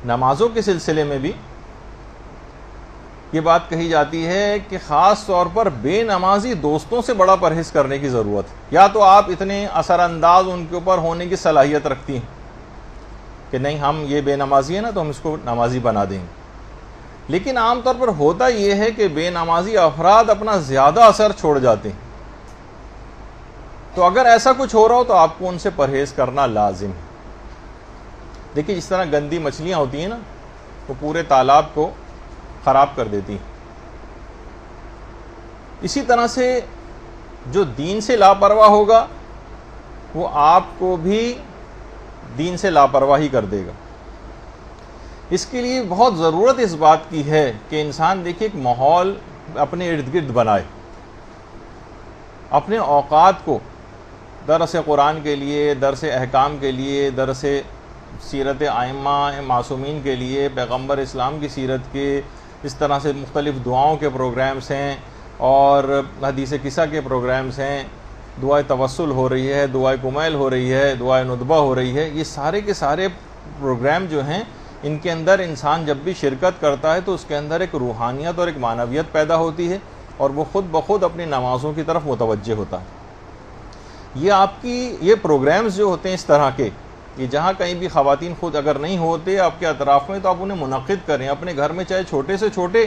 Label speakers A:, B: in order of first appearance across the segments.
A: نمازوں کے سلسلے میں بھی یہ بات کہی جاتی ہے کہ خاص طور پر بے نمازی دوستوں سے بڑا پرہیز کرنے کی ضرورت ہے. یا تو آپ اتنے اثر انداز ان کے اوپر ہونے کی صلاحیت رکھتی ہیں کہ نہیں ہم یہ بے نمازی ہے نا تو ہم اس کو نمازی بنا دیں گے, لیکن عام طور پر ہوتا یہ ہے کہ بے نمازی افراد اپنا زیادہ اثر چھوڑ جاتے ہیں. تو اگر ایسا کچھ ہو رہا ہو تو آپ کو ان سے پرہیز کرنا لازم ہے. دیکھیے جس طرح گندی مچھلیاں ہوتی ہیں نا وہ پورے تالاب کو خراب کر دیتی ہیں, اسی طرح سے جو دین سے لاپرواہ ہوگا وہ آپ کو بھی دین سے لاپرواہی کر دے گا. اس کے لیے بہت ضرورت اس بات کی ہے کہ انسان دیکھیے ایک ماحول اپنے ارد گرد بنائے, اپنے اوقات کو درس قرآن کے لیے, درس احکام کے لیے, درس سیرت ائمہ معصومین کے لیے, پیغمبر اسلام کی سیرت کے, اس طرح سے مختلف دعاؤں کے پروگرامز ہیں اور حدیث قصہ کے پروگرامز ہیں, دعائے توسل ہو رہی ہے, دعائے کمیل ہو رہی ہے, دعائے ندبہ ہو رہی ہے. یہ سارے کے سارے پروگرام جو ہیں ان کے اندر انسان جب بھی شرکت کرتا ہے تو اس کے اندر ایک روحانیت اور ایک معنویت پیدا ہوتی ہے اور وہ خود بخود اپنی نمازوں کی طرف متوجہ ہوتا ہے. یہ آپ کی یہ پروگرامز جو ہوتے ہیں اس طرح کے, یہ جہاں کہیں بھی خواتین خود اگر نہیں ہوتے آپ کے اطراف میں تو آپ انہیں منعقد کریں اپنے گھر میں, چاہے چھوٹے سے چھوٹے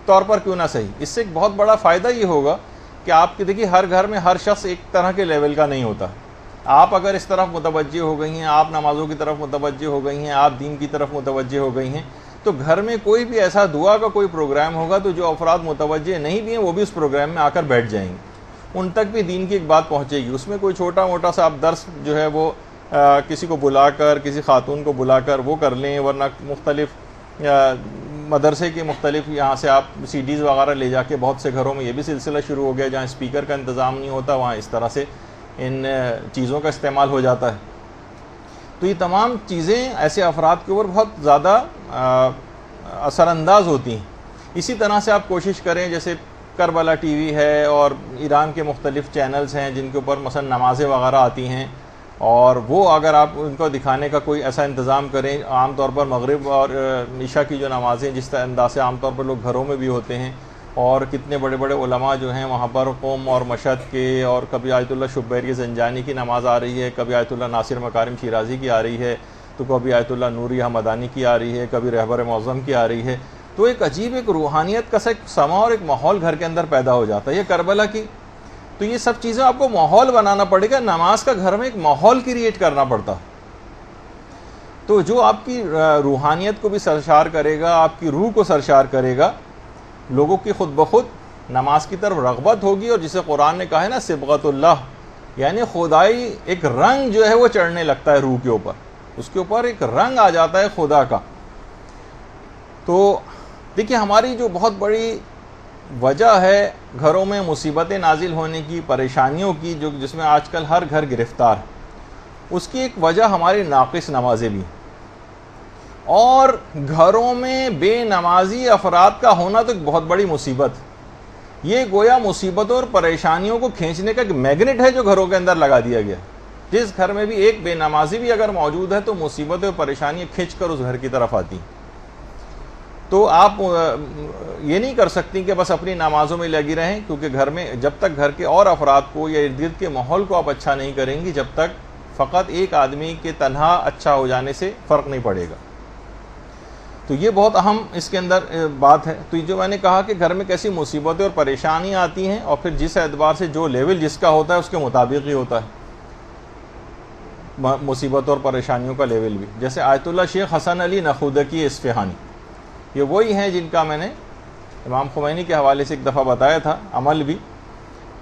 A: طور پر کیوں نہ صحیح. اس سے ایک بہت بڑا فائدہ یہ ہوگا کہ آپ کے دیکھیے ہر گھر میں ہر شخص ایک طرح کے لیول کا نہیں ہوتا. آپ اگر اس طرف متوجہ ہو گئی ہیں, آپ نمازوں کی طرف متوجہ ہو گئی ہیں, آپ دین کی طرف متوجہ ہو گئی ہیں, تو گھر میں کوئی بھی ایسا دعا کا کوئی پروگرام ہوگا تو جو افراد متوجہ نہیں بھی ہیں وہ بھی اس پروگرام میں آ کر بیٹھ جائیں گے, ان تک بھی دین کی ایک بات پہنچے گی. اس میں کوئی چھوٹا موٹا سا آپ درس جو ہے وہ کسی کو بلا کر, کسی خاتون کو بلا کر وہ کر لیں, ورنہ مختلف مدرسے کے مختلف یہاں سے آپ سی ڈیز وغیرہ لے جا کے, بہت سے گھروں میں یہ بھی سلسلہ شروع ہو گیا جہاں اسپیکر کا انتظام نہیں ہوتا وہاں اس طرح سے ان چیزوں کا استعمال ہو جاتا ہے. تو یہ تمام چیزیں ایسے افراد کے اوپر بہت زیادہ اثر انداز ہوتی ہیں. اسی طرح سے آپ کوشش کریں, جیسے کربلا ٹی وی ہے اور ایران کے مختلف چینلز ہیں جن کے اوپر مثلا نمازیں وغیرہ آتی ہیں, اور وہ اگر آپ ان کو دکھانے کا کوئی ایسا انتظام کریں, عام طور پر مغرب اور عشاء کی جو نمازیں جس انداز سے عام طور پر لوگ گھروں میں بھی ہوتے ہیں, اور کتنے بڑے بڑے علماء جو ہیں وہاں پر قوم اور مشہد کے, اور کبھی آیت اللہ شبیری زنجانی کی نماز آ رہی ہے, کبھی آیت اللہ ناصر مکارم شیرازی کی آ رہی ہے, تو کبھی آیت اللہ نوری حمدانی کی آ رہی ہے, کبھی رہبر معظم کی آ رہی ہے. تو ایک عجیب ایک روحانیت کا ایک سما اور ایک ماحول گھر کے اندر پیدا ہو جاتا ہے. یہ کربلا کی, تو یہ سب چیزیں آپ کو ماحول بنانا پڑے گا, نماز کا گھر میں ایک ماحول کریٹ کرنا پڑتا. تو جو آپ کی روحانیت کو بھی سرشار کرے گا, آپ کی روح کو سرشار کرے گا, لوگوں کی خود بخود نماز کی طرف رغبت ہوگی. اور جسے قرآن نے کہا ہے نا صبغت اللہ, یعنی خدائی ایک رنگ جو ہے وہ چڑھنے لگتا ہے روح کے اوپر, اس کے اوپر ایک رنگ آ جاتا ہے خدا کا. تو دیکھیے ہماری جو بہت بڑی وجہ ہے گھروں میں مصیبتیں نازل ہونے کی, پریشانیوں کی, جو جس میں آج کل ہر گھر گرفتار ہے, اس کی ایک وجہ ہماری ناقص نمازیں بھی. اور گھروں میں بے نمازی افراد کا ہونا تو ایک بہت بڑی مصیبت. یہ گویا مصیبتوں اور پریشانیوں کو کھینچنے کا ایک میگنیٹ ہے جو گھروں کے اندر لگا دیا گیا. جس گھر میں بھی ایک بے نمازی بھی اگر موجود ہے تو مصیبتیں اور پریشانیاں کھینچ کر اس گھر کی طرف آتی. تو آپ یہ نہیں کر سکتی کہ بس اپنی نمازوں میں لگی رہیں, کیونکہ گھر میں جب تک گھر کے اور افراد کو یا ارد گرد کے ماحول کو آپ اچھا نہیں کریں گی, جب تک فقط ایک آدمی کے تنہا اچھا ہو جانے سے فرق نہیں پڑے گا. تو یہ بہت اہم اس کے اندر بات ہے. تو جو میں نے کہا کہ گھر میں کیسی مصیبتیں اور پریشانیاں آتی ہیں, اور پھر جس اعتبار سے جو لیول جس کا ہوتا ہے اس کے مطابق ہی ہوتا ہے مصیبتوں اور پریشانیوں کا لیول بھی. جیسے آیت اللہ شیخ حسن علی نخودکی اصفہانی, یہ وہی ہیں جن کا میں نے امام خمینی کے حوالے سے ایک دفعہ بتایا تھا عمل بھی.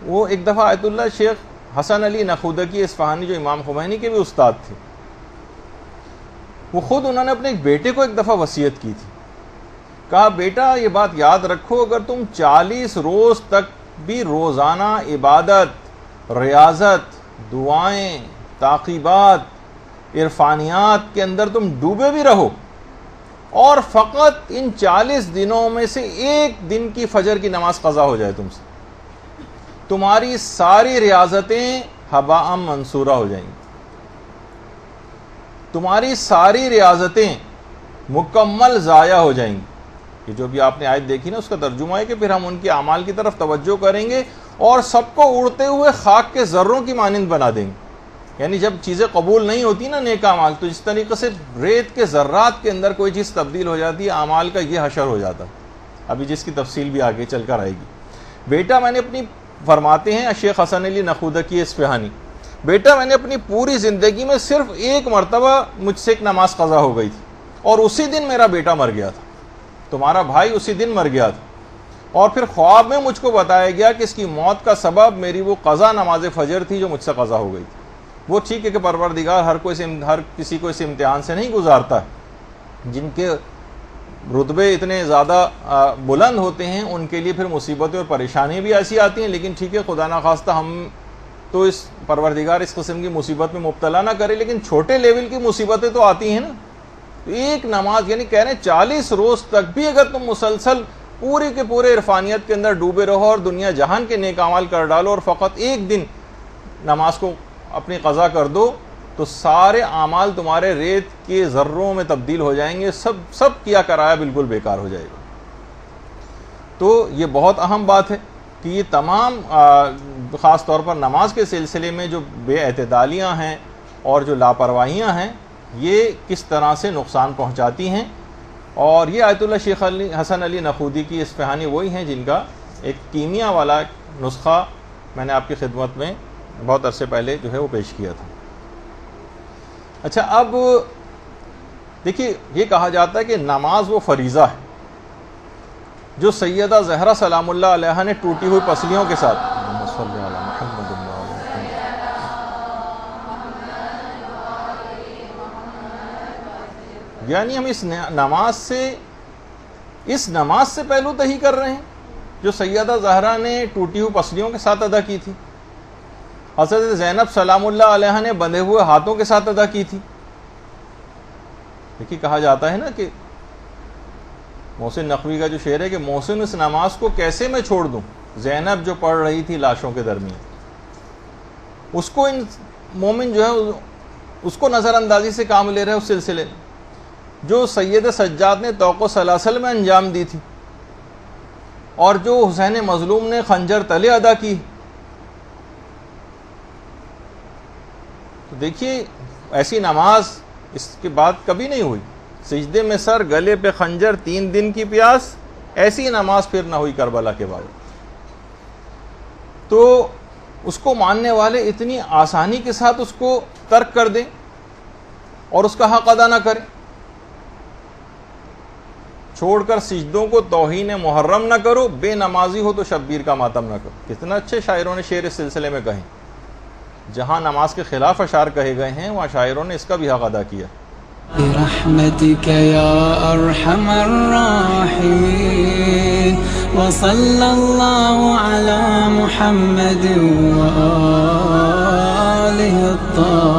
A: وہ ایک دفعہ آیت اللہ شیخ حسن علی نخودکی اصفہانی جو امام خمینی کے بھی استاد تھے, وہ خود انہوں نے اپنے ایک بیٹے کو ایک دفعہ وصیت کی تھی. کہا بیٹا یہ بات یاد رکھو, اگر تم 40 روز تک بھی روزانہ عبادت, ریاضت, دعائیں, تعقیبات, عرفانیات کے اندر تم ڈوبے بھی رہو, اور فقط ان 40 دنوں میں سے ایک دن کی فجر کی نماز قضا ہو جائے تم سے, تمہاری ساری ریاضتیں ہباء منصورہ ہو جائیں گی. تمہاری ساری ریاضتیں مکمل ضائع ہو جائیں گی۔ یہ جو بھی آپ نے آیت دیکھی نا، اس کا ترجمہ ہے کہ پھر ہم ان کے اعمال کی طرف توجہ کریں گے اور سب کو اڑتے ہوئے خاک کے ذروں کی مانند بنا دیں گے۔ یعنی جب چیزیں قبول نہیں ہوتی نا نیک اعمال، تو جس طریقے سے ریت کے ذرات کے اندر کوئی چیز تبدیل ہو جاتی ہے، اعمال کا یہ حشر ہو جاتا ہے، ابھی جس کی تفصیل بھی آگے چل کر آئے گی۔ بیٹا میں نے اپنی، فرماتے ہیں شیخ حسن علی نخودکی اصفہانی، بیٹا میں نے اپنی پوری زندگی میں صرف ایک مرتبہ مجھ سے ایک نماز قضا ہو گئی تھی، اور اسی دن میرا بیٹا مر گیا تھا، تمہارا بھائی اسی دن مر گیا تھا، اور پھر خواب میں مجھ کو بتایا گیا کہ اس کی موت کا سبب میری وہ قضا نماز فجر تھی جو مجھ سے قضا ہو گئی تھی۔ وہ ٹھیک ہے کہ پروردگار ہر کسی کو اس امتحان سے نہیں گزارتا ہے، جن کے رتبے اتنے زیادہ بلند ہوتے ہیں ان کے لیے پھر مصیبتیں اور پریشانیاں بھی ایسی آتی ہیں، لیکن ٹھیک ہے خدا نخواستہ ہم تو اس پروردگار اس قسم کی مصیبت میں مبتلا نہ کرے، لیکن چھوٹے لیول کی مصیبتیں تو آتی ہیں نا۔ تو ایک نماز، یعنی کہہ رہے ہیں 40 روز تک بھی اگر تم مسلسل پورے کے پورے عرفانیت کے اندر ڈوبے رہو اور دنیا جہان کے نیک اعمال کر ڈالو اور فقط ایک دن نماز کو اپنی قضا کر دو، تو سارے اعمال تمہارے ریت کے ذروں میں تبدیل ہو جائیں گے، سب کیا کرایا بالکل بیکار ہو جائے گا۔ تو یہ بہت اہم بات ہے کہ یہ تمام خاص طور پر نماز کے سلسلے میں جو بے اعتدالیاں ہیں اور جو لاپرواہیاں ہیں، یہ کس طرح سے نقصان پہنچاتی ہیں۔ اور یہ آیت اللہ شیخ حسن علی نخودی کی اصفہانی وہی ہیں جن کا ایک کیمیا والا نسخہ میں نے آپ کی خدمت میں بہت عرصے پہلے جو ہے وہ پیش کیا تھا۔ اچھا، اب دیکھیے یہ کہا جاتا ہے کہ نماز وہ فریضہ ہے جو سیدہ زہرا سلام اللہ علیہا نے ٹوٹی ہوئی پسلیوں کے ساتھ، یعنی ہم اس نماز سے پہلو تہی کر رہے ہیں جو سیدہ زہرا نے ٹوٹی ہوئی پسلیوں کے ساتھ ادا کی تھی، حضرت زینب سلام اللہ علیہا نے بندھے ہوئے ہاتھوں کے ساتھ ادا کی تھی۔ دیکھیے کہا جاتا ہے نا کہ محسن نقوی کا جو شعر ہے کہ محسن اس نماز کو کیسے میں چھوڑ دوں، زینب جو پڑھ رہی تھی لاشوں کے درمیان، اس کو ان مومن جو ہے اس کو نظر اندازی سے کام لے رہے ہیں اس سلسلے میں جو سید سجاد نے طوق و سلاسل میں انجام دی تھی اور جو حسین مظلوم نے خنجر تلے ادا کی۔ تو دیکھیے ایسی نماز اس کے بعد کبھی نہیں ہوئی، سجدے میں سر، گلے پہ خنجر، 3 دن کی پیاس، ایسی نماز پھر نہ ہوئی کربلا کے بعد۔ تو اس کو ماننے والے اتنی آسانی کے ساتھ اس کو ترک کر دیں اور اس کا حق ادا نہ کریں، چھوڑ کر سجدوں کو توہین محرم نہ کرو، بے نمازی ہو تو شبیر کا ماتم نہ کرو۔ کتنا اچھے شاعروں نے شعر اس سلسلے میں کہیں، جہاں نماز کے خلاف اشعار کہے گئے ہیں وہاں شاعروں نے اس کا بھی حق ادا کیا۔
B: برحمتك يا أرحم الراحمين وصلى الله على محمد وآله الطاهرين